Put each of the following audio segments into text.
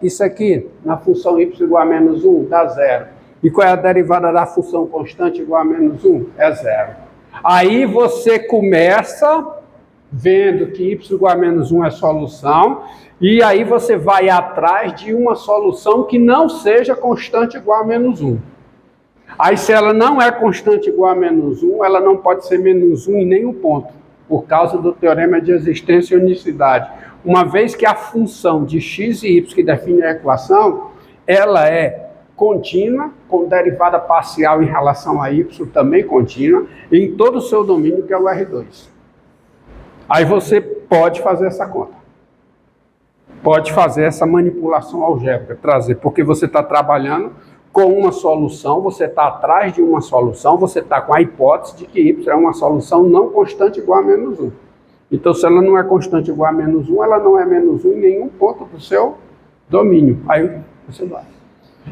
isso aqui, na função y igual a menos 1, dá 0. E qual é a derivada da função constante igual a menos 1? É 0. Aí você começa vendo que y igual a menos 1 é solução, e aí você vai atrás de uma solução que não seja constante igual a menos 1. Aí se ela não é constante igual a menos 1, ela não pode ser menos 1 em nenhum ponto, por causa do teorema de existência e unicidade. Uma vez que a função de x e y que define a equação, ela é contínua, com derivada parcial em relação a y também contínua, em todo o seu domínio, que é o R2. Aí você pode fazer essa conta. Pode fazer essa manipulação algébrica, trazer, porque você está trabalhando com uma solução, você está atrás de uma solução, você está com a hipótese de que y é uma solução não constante igual a menos 1. Então, se ela não é constante igual a menos 1, ela não é menos 1 em nenhum ponto do seu domínio. Aí você vai.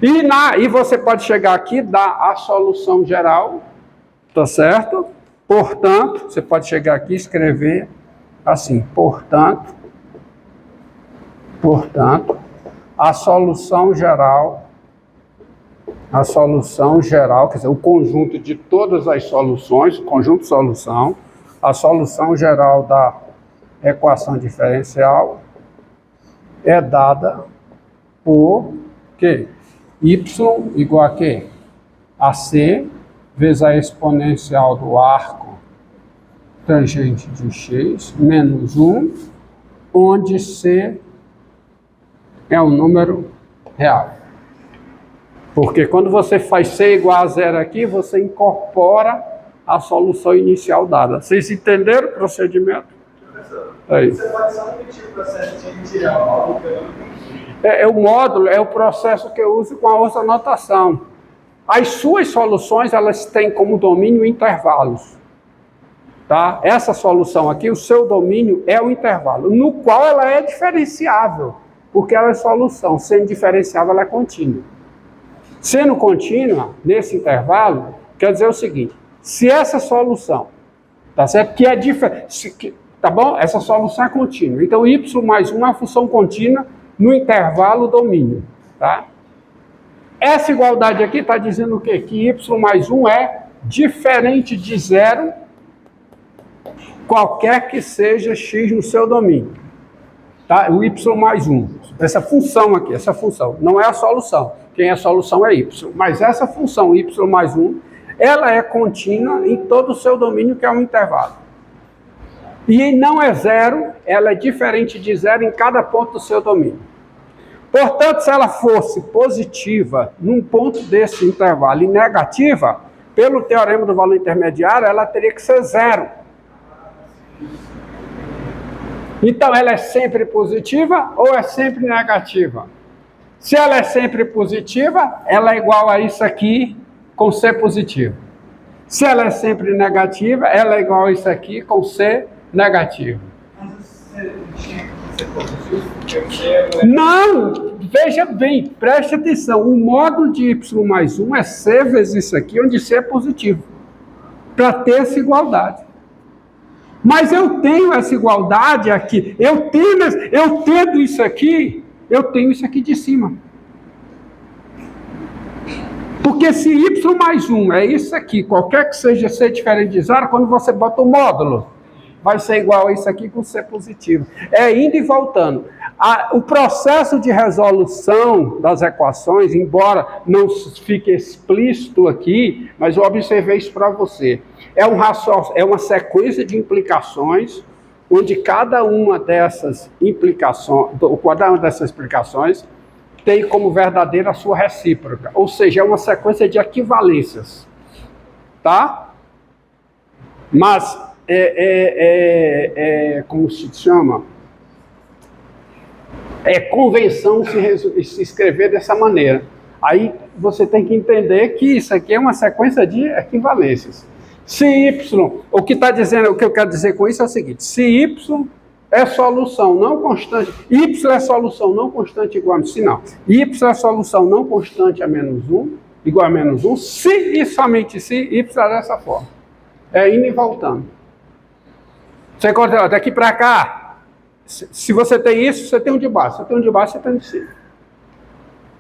E você pode chegar aqui e dar a solução geral, tá certo? Portanto, você pode chegar aqui e escrever assim, portanto, a solução geral, quer dizer, o conjunto de todas as soluções, o conjunto de solução, a solução geral da equação diferencial é dada por quê? Y igual a quê? A C vezes a exponencial do arco tangente de x menos 1, onde C é um número real. Porque quando você faz C igual a 0 aqui, você incorpora a solução inicial dada. Vocês entenderam o procedimento? Aí. Você pode só repetir o processo de tirar o módulo? O módulo é o processo que eu uso com a outra notação. As suas soluções, elas têm como domínio intervalos. Tá? Essa solução aqui, o seu domínio é o intervalo, no qual ela é diferenciável, porque ela é solução. Sendo diferenciável, ela é contínua. Sendo contínua, nesse intervalo, quer dizer o seguinte, se essa solução, tá certo? Que é diferente, tá bom? Essa solução é contínua. Então, y mais 1 é uma função contínua no intervalo domínio, tá? Essa igualdade aqui está dizendo o quê? Que y mais 1 é diferente de 0, qualquer que seja x no seu domínio. Tá? O y mais 1. Essa função aqui, essa função, não é a solução. Quem é a solução é y. Mas essa função y mais 1, ela é contínua em todo o seu domínio, que é um intervalo. E não é 0, ela é diferente de 0 em cada ponto do seu domínio. Portanto, se ela fosse positiva num ponto desse intervalo e negativa, pelo teorema do valor intermediário, ela teria que ser 0. Então, ela é sempre positiva ou é sempre negativa? Se ela é sempre positiva, ela é igual a isso aqui com C positivo. Se ela é sempre negativa, ela é igual a isso aqui com C negativo. Não! Veja bem, preste atenção. O módulo de y mais 1 é C vezes isso aqui, onde C é positivo. Para ter essa igualdade. Mas eu tenho essa igualdade aqui. Eu tendo isso aqui, eu tenho isso aqui de cima. Porque se y mais 1 é isso aqui, qualquer que seja C diferente de 0, quando você bota o módulo, vai ser igual a isso aqui com C positivo. É indo e voltando. O processo de resolução das equações, embora não fique explícito aqui, mas eu observei isso para você. É uma sequência de implicações, onde cada uma dessas explicações tem como verdadeira a sua recíproca. Ou seja, é uma sequência de equivalências. Tá? Mas como se chama? É convenção se escrever dessa maneira. Aí você tem que entender que isso aqui é uma sequência de equivalências. Se y, o que eu quero dizer com isso é o seguinte: se y é solução não constante, y é solução não constante igual a si, não. Y é solução não constante a menos 1, igual a menos 1, se e somente se y é dessa forma. É indo e voltando. Você conta daqui para cá. Se você tem isso, você tem um de baixo. Se você tem um de baixo, você tem um de cima.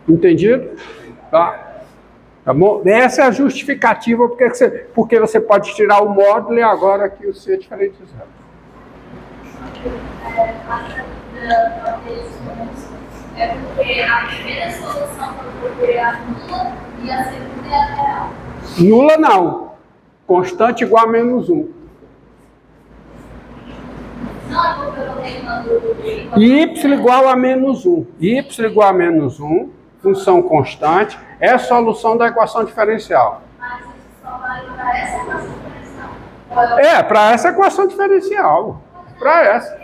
Entendido? Tá? Tá bom? Essa é a justificativa porque você pode tirar o módulo e agora aqui o C é diferente de zero. É porque a primeira solução foi a nula e a segunda é a real. Nula não. Constante igual a menos 1. Não, é porque eu tenho uma dúvida. Y igual a menos 1. Y igual a menos 1, função constante, é a solução da equação diferencial. Mas isso só vale para essa equação diferencial. É, para essa equação diferencial. Para essa.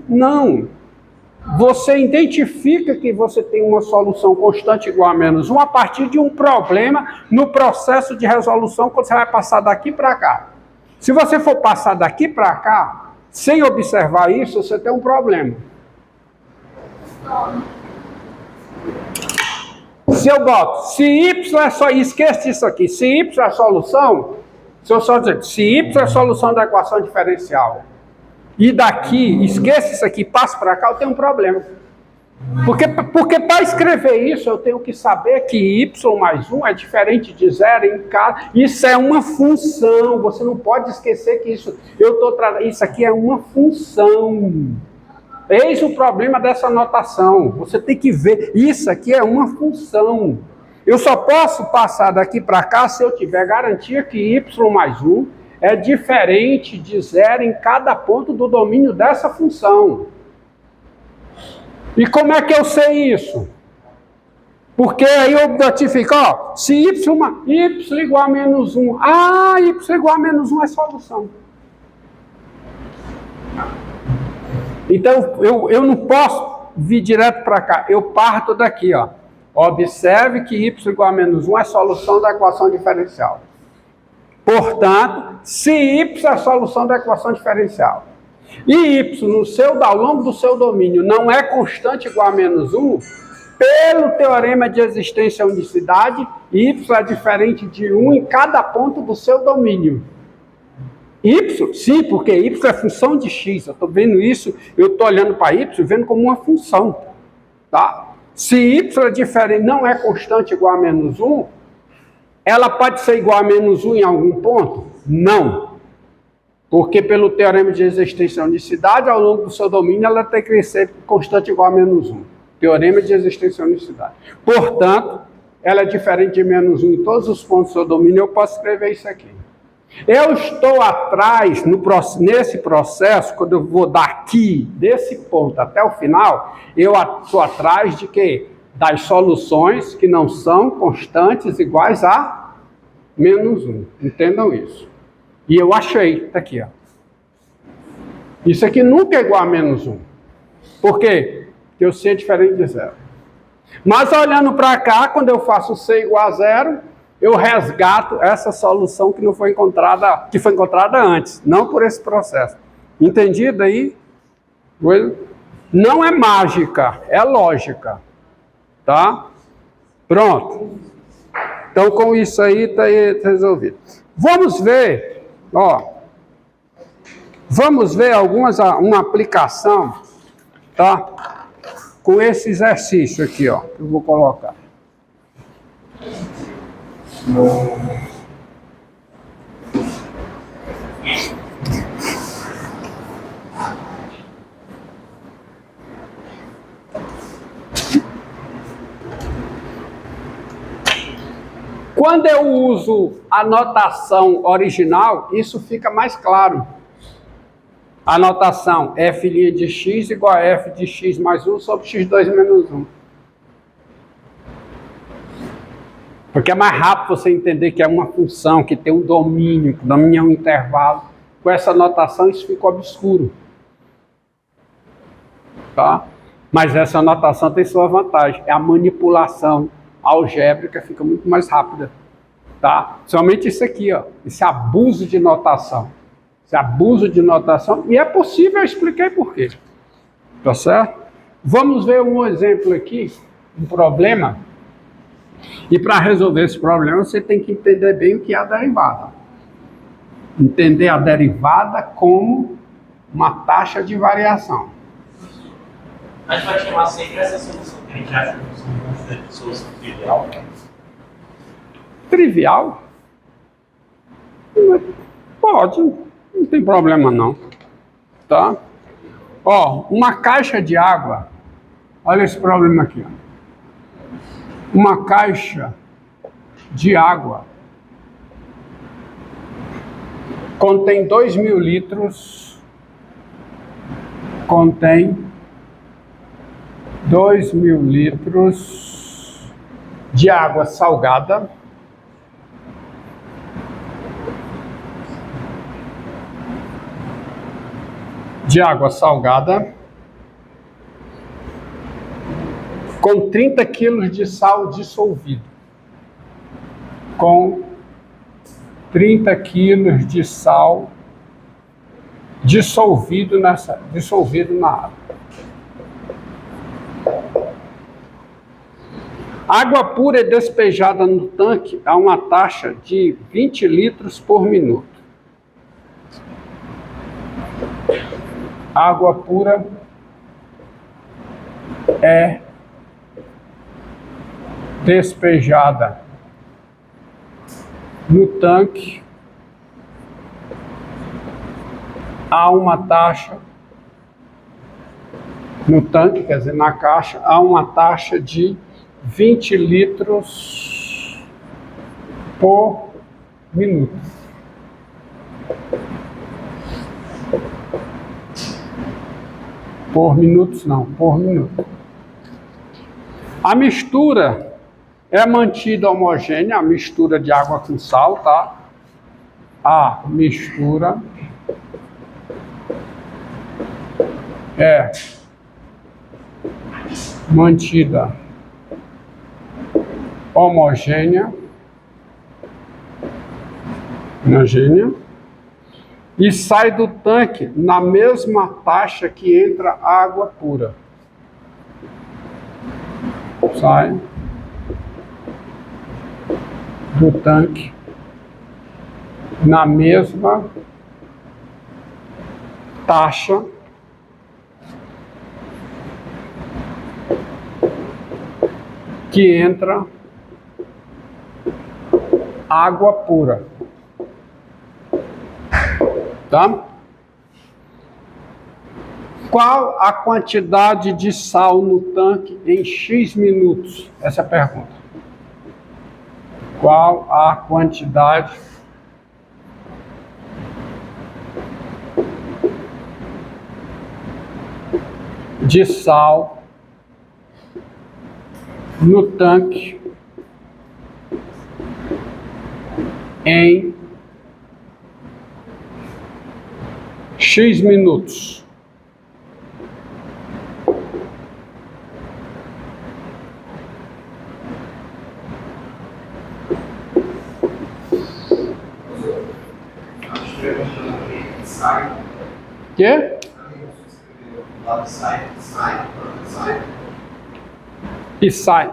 Não. Você identifica que você tem uma solução constante igual a menos 1 a partir de um problema no processo de resolução quando você vai passar daqui para cá. Se você for passar daqui para cá, sem observar isso, você tem um problema. Se eu boto, se y é só, esqueça isso aqui, se y é a solução, se eu só dizer, se y é a solução da equação diferencial, e daqui, esqueça isso aqui, passa para cá, eu tenho um problema. Porque para escrever isso, eu tenho que saber que y mais 1 é diferente de zero em cada... Isso é uma função, você não pode esquecer que isso aqui é uma função. Eis o problema dessa notação. Você tem que ver, isso aqui é uma função. Eu só posso passar daqui para cá se eu tiver garantia que y mais 1 é diferente de zero em cada ponto do domínio dessa função. E como é que eu sei isso? Porque aí eu notifico, ó, se y igual a menos 1, y igual a menos 1 é solução. Então, eu não posso vir direto para cá, eu parto daqui, ó. Observe que y igual a menos 1 é solução da equação diferencial. Portanto, se y é a solução da equação diferencial, e y ao longo do seu domínio não é constante igual a menos 1, pelo teorema de existência e unicidade, y é diferente de 1 em cada ponto do seu domínio. Y, sim, porque y é função de x. Eu estou vendo isso, eu estou olhando para y vendo como uma função. Tá? Se y é diferente, não é constante igual a menos 1, ela pode ser igual a menos 1 em algum ponto? Não. Porque pelo teorema de existência e unicidade, ao longo do seu domínio, ela tem que ser constante igual a menos 1. Teorema de existência e unicidade. Portanto, ela é diferente de menos 1 em todos os pontos do seu domínio, eu posso escrever isso aqui. Eu estou atrás, nesse processo, quando eu vou daqui, desse ponto até o final, eu estou atrás de quê? Das soluções que não são constantes iguais a menos 1. Entendam isso. E eu achei, tá aqui, ó. Isso aqui nunca é igual a menos 1. Por quê? Porque eu sei é diferente de zero. Mas olhando para cá, quando eu faço C igual a zero, eu resgato essa solução que não foi encontrada, que foi encontrada antes, não por esse processo. Entendido aí? Não é mágica, é lógica. Tá? Pronto. Então, com isso aí, está resolvido. Vamos ver, ó. Vamos ver uma aplicação, tá? Com esse exercício aqui, ó. Eu vou colocar. Quando eu uso a notação original, isso fica mais claro. A notação f' de x igual a f de x mais 1 sobre x2 menos 1. Porque é mais rápido você entender que é uma função, que tem um domínio, que o domínio é um intervalo. Com essa notação isso fica obscuro. Tá? Mas essa notação tem sua vantagem. É a manipulação algébrica fica muito mais rápida. Tá? Somente isso aqui, ó. Esse abuso de notação. Esse abuso de notação. E é possível, eu expliquei por quê. Tá certo? Vamos ver um exemplo aqui, um problema. E para resolver esse problema, você tem que entender bem o que é a derivada. Entender a derivada como uma taxa de variação. A gente vai chamar sempre essa solução que a gente acha que é uma solução trivial. Trivial? Pode, não tem problema não. Tá? Ó, uma caixa de água, olha esse problema aqui. Ó. Uma caixa de água contém 2.000 litros, contém 2.000 litros de água salgada, com 30 quilos de sal dissolvido. Com 30 quilos de sal dissolvido na água. Água pura é despejada no tanque a uma taxa de 20 litros por minuto. Água pura é despejada no tanque a uma taxa, no tanque, quer dizer, na caixa, a uma taxa de 20 litros por minuto. Por minutos não, por minuto. A mistura é mantida homogênea, a mistura de água com sal, tá? A mistura é mantida homogênea e sai do tanque na mesma taxa que entra água pura. Sai do tanque na mesma taxa que entra água pura. Tá? Qual a quantidade de sal no tanque em X minutos? Essa é a pergunta. Qual a quantidade de sal no tanque em X minutos? Quê? E sai.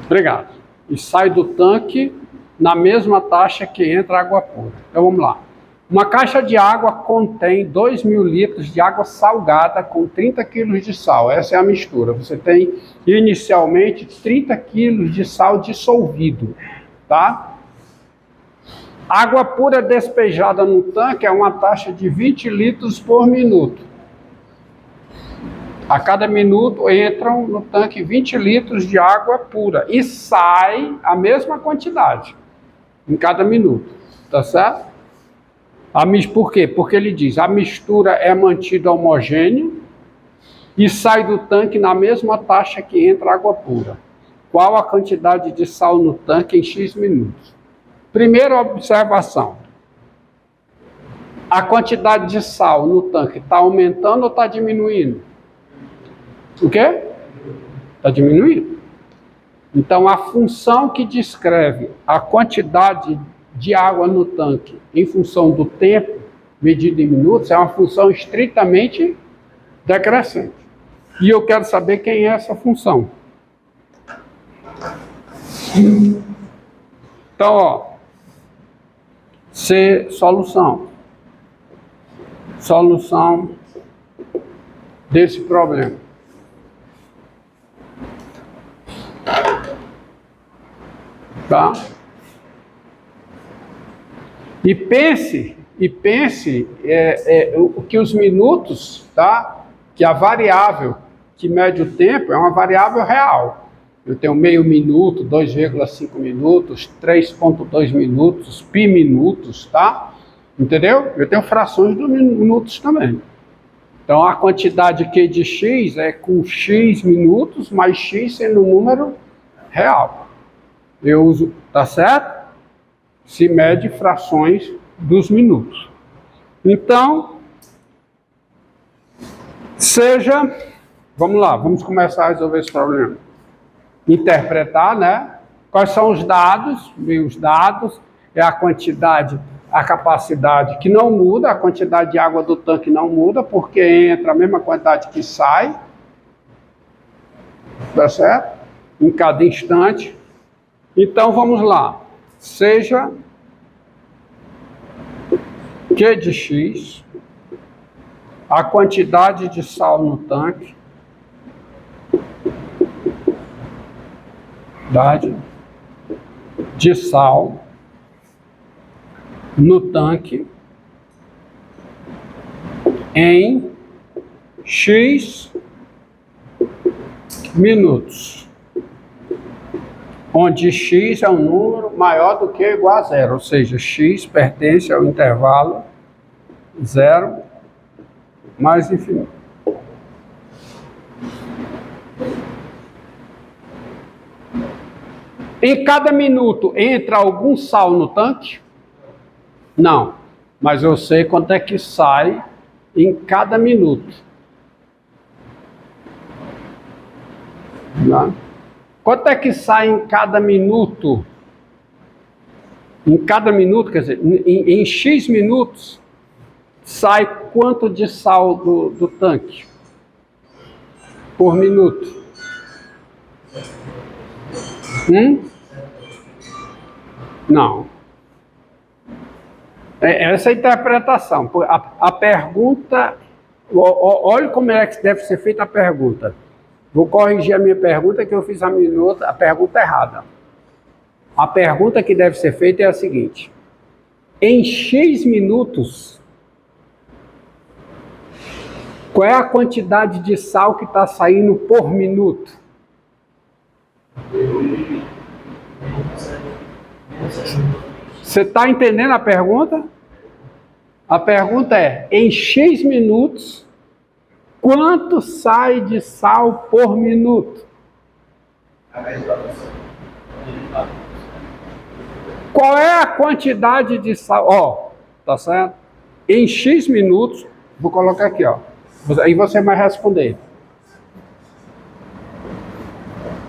Obrigado. E sai do tanque na mesma taxa que entra água pura. Então vamos lá. Uma caixa de água contém 2.000 litros de água salgada com 30 quilos de sal. Essa é a mistura. Você tem inicialmente 30 quilos de sal dissolvido, tá? Água pura despejada no tanque é uma taxa de 20 litros por minuto. A cada minuto entram no tanque 20 litros de água pura e sai a mesma quantidade em cada minuto, tá certo? Por quê? Porque ele diz, a mistura é mantida homogênea e sai do tanque na mesma taxa que entra água pura. Qual a quantidade de sal no tanque em X minutos? Primeira observação. A quantidade de sal no tanque está aumentando ou está diminuindo? O quê? Está diminuindo. Então, a função que descreve a quantidade de água no tanque em função do tempo, medido em minutos, é uma função estritamente decrescente. E eu quero saber quem é essa função. Então, ó, C, solução. Solução desse problema. Tá? E pense que os minutos, tá? Que a variável que mede o tempo é uma variável real. Eu tenho meio minuto, 2,5 minutos, 3,2 minutos, pi minutos, tá? Entendeu? Eu tenho frações de minutos também. Então a quantidade Q de x é com x minutos, mais x sendo um número real. Eu uso, tá certo? Se mede frações dos minutos. Então, vamos lá, vamos começar a resolver esse problema. Interpretar, né? Quais são os dados? E os dados é a quantidade, a capacidade que não muda, a quantidade de água do tanque não muda, porque entra a mesma quantidade que sai, tá certo? Em cada instante. Então, vamos lá. Seja Q de x, a quantidade de sal no tanque, quantidade de sal no tanque em x minutos, onde x é um número maior do que ou igual a zero, ou seja, x pertence ao intervalo 0 mais infinito. Em cada minuto entra algum sal no tanque? Não, mas eu sei quanto é que sai em cada minuto. Não. Quanto é que sai em cada minuto? Em cada minuto, quer dizer, em X minutos, sai quanto de sal do tanque? Por minuto? Não. Essa é a interpretação. A pergunta, olha como é que deve ser feita a pergunta. Vou corrigir a minha pergunta, que eu fiz a pergunta errada. A pergunta que deve ser feita é a seguinte: em X minutos, qual é a quantidade de sal que está saindo por minuto? Você está entendendo a pergunta? A pergunta é: em X minutos, quanto sai de sal por minuto? Qual é a quantidade de sal? Ó, tá certo? Em X minutos, vou colocar aqui, ó. Aí você vai responder.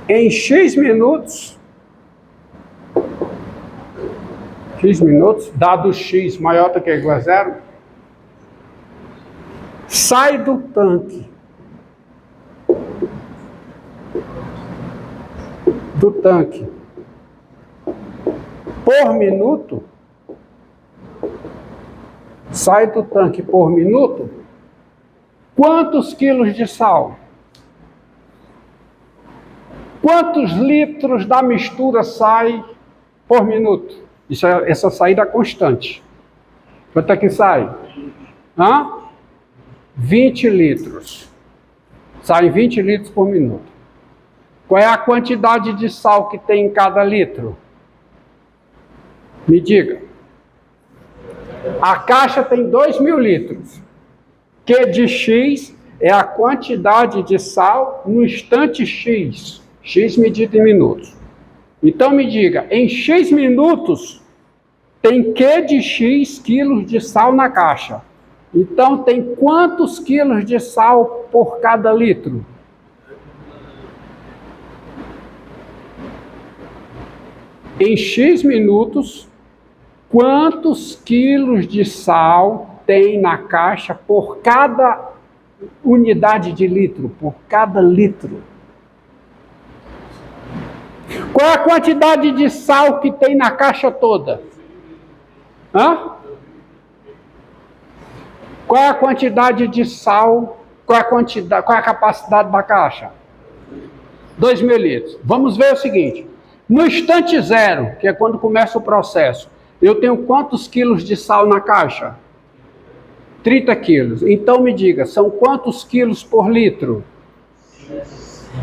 Em X minutos, dado X maior do que ou igual a zero, sai do tanque por minuto, sai do tanque por minuto, quantos quilos de sal? Quantos litros da mistura sai por minuto? Essa saída é constante. Quanto é que sai? 20 litros. Saem 20 litros por minuto. Qual é a quantidade de sal que tem em cada litro? Me diga. A caixa tem 2.000 litros. Q de x é a quantidade de sal no instante x. X medido em minutos. Então me diga, em X minutos, tem Q de x quilos de sal na caixa. Então tem quantos quilos de sal por cada litro? Em X minutos, quantos quilos de sal tem na caixa por cada unidade de litro, por cada litro? Qual é a quantidade de sal que tem na caixa toda? Qual é a quantidade de sal Qual é a quantidade, qual é a capacidade da caixa? 2.000 litros. Vamos ver o seguinte. No instante zero, que é quando começa o processo, eu tenho quantos quilos de sal na caixa? 30 quilos. Então me diga, são quantos quilos por litro?